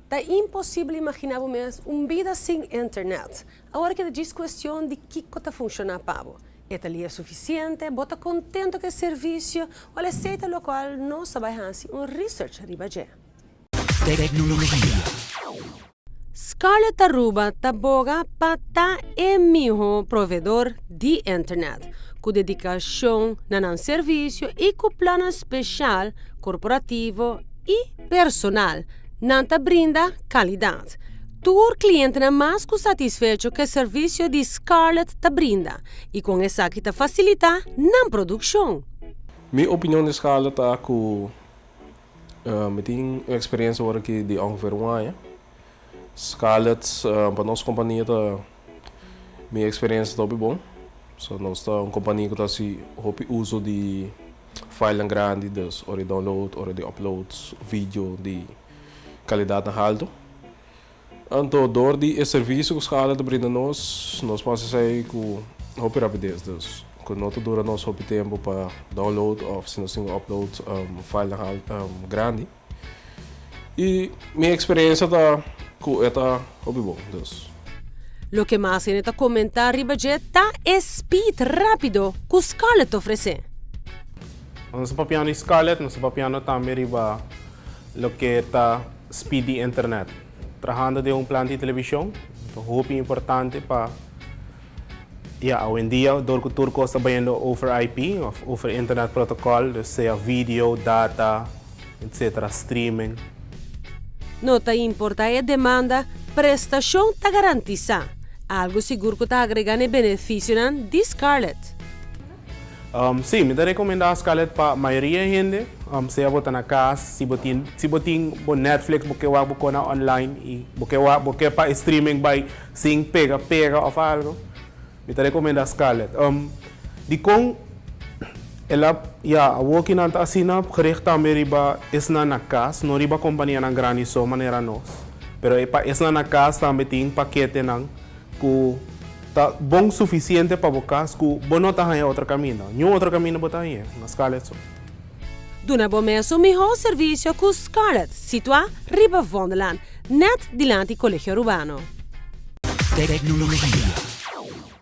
Tá impossível imaginar uma vida sem internet. Agora que diz questão de que está funcionando para esta ali é suficiente, bota contento que o serviço, ou a seita local não sabe fazer research riba já. Tecnologia. Scarlett Aruba tá boga para tá melhor provedor de internet, com dedicação na serviço e com plano especial, corporativo e personal, nanta brinda qualidade. Tur cliente na mais satisfeito que o serviço de Scarlett tá brinda e com essa que tá facilita na produção. Minha opinião de Scarlett é que eu tenho experiência agora aqui de ongeveer um ano. Scarlett, para nossa companhia, minha experiência está bem bom. Nós estamos uma companhia que está se uso de file grande, dus ora de download, ora de upload, vídeo de qualidade alta. Então, door die serviço que Scarlett brinda nós podemos dizer que hope rapidez, dus que não dura nosso hope tempo para download ou se nós temos upload file grande. E minha experiência está que está hope bom, dus. Lo que mais ainda comentar riba tá é speed rápido que Scarlett oferece. Nós papiano Scarlett, nós papiano também riba lo que está speedy internet. Trabajando de plan de televisão, muito importante para hoje em dia, door que turco está vendo over IP, over internet protocol, dus seja vídeo, data, etc., streaming. Nota importa é demanda, prestação tá garantizada. Algo seguro que está agregando benefício de Scarlett. Sim, me recomendo a Scarlett para a maioria da gente. Seja botar na casa, se botin Netflix, porque eu vou na online e porque para streaming by sim pega ou algo. Me recomendo a Scarlett. De com ela working anta asina gericht meriba is na casa, no riba companhia na grande so maneira nós. Pero is na casa também tem paquete nang ku tá bom suficiente para vocês que bom não tá em outro caminho. Nenhum outro caminho botar aí, na Scarlett. Duna bomesso melhor serviço com Scarlett, situado riba Vondeland, net dilante Colégio Urbano. Tecnologia.